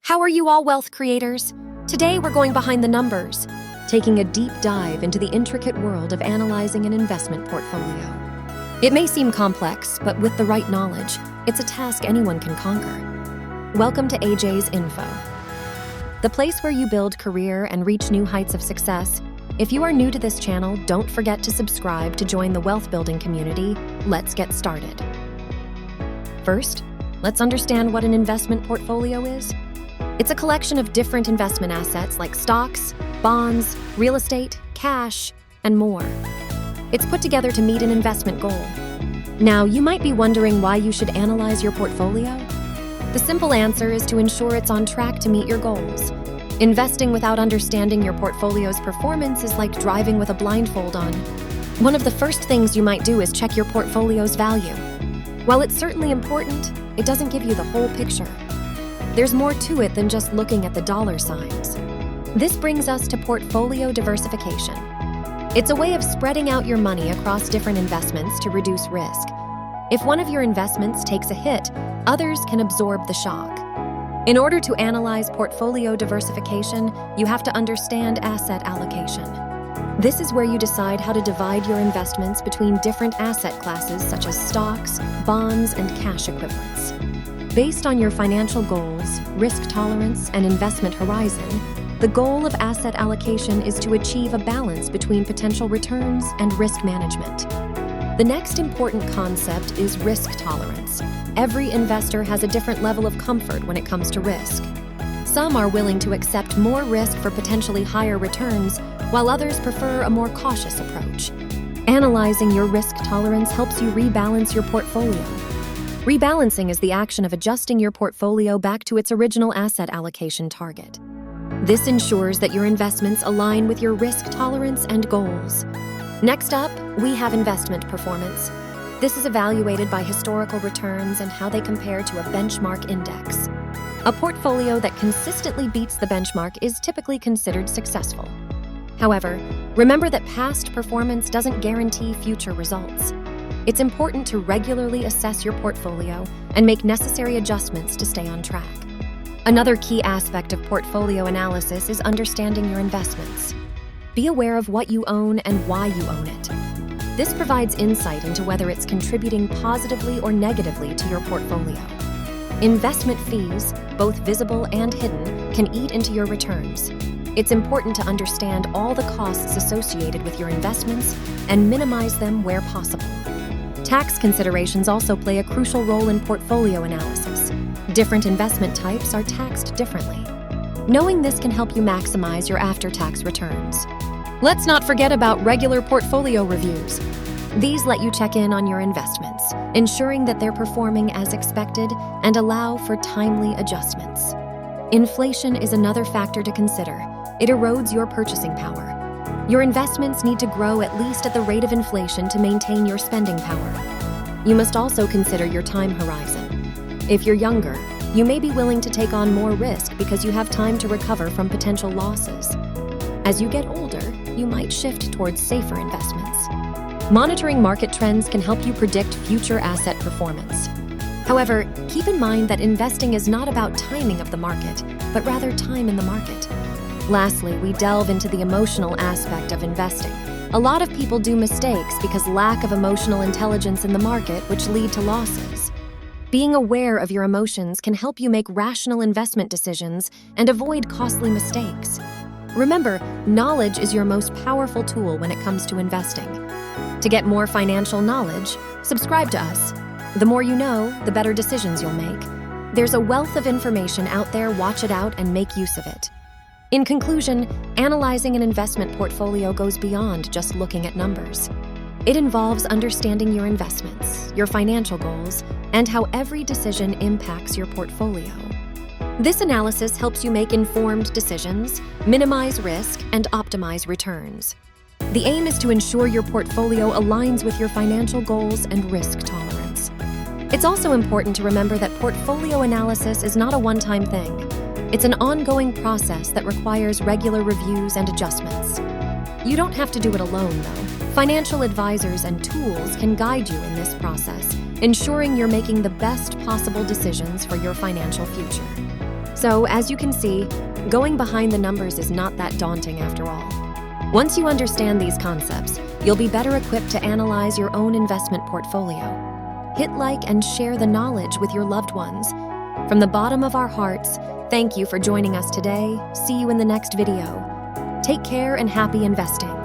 How are you all, wealth creators? Today we're going behind the numbers, taking a deep dive into the intricate world of analyzing an investment portfolio. It may seem complex, but with the right knowledge, it's a task anyone can conquer. Welcome to AJ's Info, the place where you build career and reach new heights of success. If you are new to this channel, don't forget to subscribe to join the wealth building community. Let's get started. First, let's understand what an investment portfolio is. It's a collection of different investment assets like stocks, bonds, real estate, cash, and more. It's put together to meet an investment goal. Now, you might be wondering why you should analyze your portfolio. The simple answer is to ensure it's on track to meet your goals. Investing without understanding your portfolio's performance is like driving with a blindfold on. One of the first things you might do is check your portfolio's value. While it's certainly important, it doesn't give you the whole picture. There's more to it than just looking at the dollar signs. This brings us to portfolio diversification. It's a way of spreading out your money across different investments to reduce risk. If one of your investments takes a hit, others can absorb the shock. In order to analyze portfolio diversification, you have to understand asset allocation. This is where you decide how to divide your investments between different asset classes such as stocks, bonds, and cash equivalents. Based on your financial goals, risk tolerance, and investment horizon, the goal of asset allocation is to achieve a balance between potential returns and risk management. The next important concept is risk tolerance. Every investor has a different level of comfort when it comes to risk. Some are willing to accept more risk for potentially higher returns, while others prefer a more cautious approach. Analyzing your risk tolerance helps you rebalance your portfolio. Rebalancing is the action of adjusting your portfolio back to its original asset allocation target. This ensures that your investments align with your risk tolerance and goals. Next up, we have investment performance. This is evaluated by historical returns and how they compare to a benchmark index. A portfolio that consistently beats the benchmark is typically considered successful. However, remember that past performance doesn't guarantee future results. It's important to regularly assess your portfolio and make necessary adjustments to stay on track. Another key aspect of portfolio analysis is understanding your investments. Be aware of what you own and why you own it. This provides insight into whether it's contributing positively or negatively to your portfolio. Investment fees, both visible and hidden, can eat into your returns. It's important to understand all the costs associated with your investments and minimize them where possible. Tax considerations also play a crucial role in portfolio analysis. Different investment types are taxed differently. Knowing this can help you maximize your after-tax returns. Let's not forget about regular portfolio reviews. These let you check in on your investments, ensuring that they're performing as expected and allow for timely adjustments. Inflation is another factor to consider. It erodes your purchasing power. Your investments need to grow at least at the rate of inflation to maintain your spending power. You must also consider your time horizon. If you're younger, you may be willing to take on more risk because you have time to recover from potential losses. As you get older, you might shift towards safer investments. Monitoring market trends can help you predict future asset performance. However, keep in mind that investing is not about timing of the market, but rather time in the market. Lastly, we delve into the emotional aspect of investing. A lot of people do mistakes because lack of emotional intelligence in the market, which lead to losses. Being aware of your emotions can help you make rational investment decisions and avoid costly mistakes. Remember, knowledge is your most powerful tool when it comes to investing. To get more financial knowledge, subscribe to us. The more you know, the better decisions you'll make. There's a wealth of information out there. Watch it out and make use of it. In conclusion, analyzing an investment portfolio goes beyond just looking at numbers. It involves understanding your investments, your financial goals, and how every decision impacts your portfolio. This analysis helps you make informed decisions, minimize risk, and optimize returns. The aim is to ensure your portfolio aligns with your financial goals and risk tolerance. It's also important to remember that portfolio analysis is not a one-time thing. It's an ongoing process that requires regular reviews and adjustments. You don't have to do it alone, though. Financial advisors and tools can guide you in this process, ensuring you're making the best possible decisions for your financial future. So, as you can see, going behind the numbers is not that daunting after all. Once you understand these concepts, you'll be better equipped to analyze your own investment portfolio. Hit like and share the knowledge with your loved ones. From the bottom of our hearts, thank you for joining us today. See you in the next video. Take care and happy investing.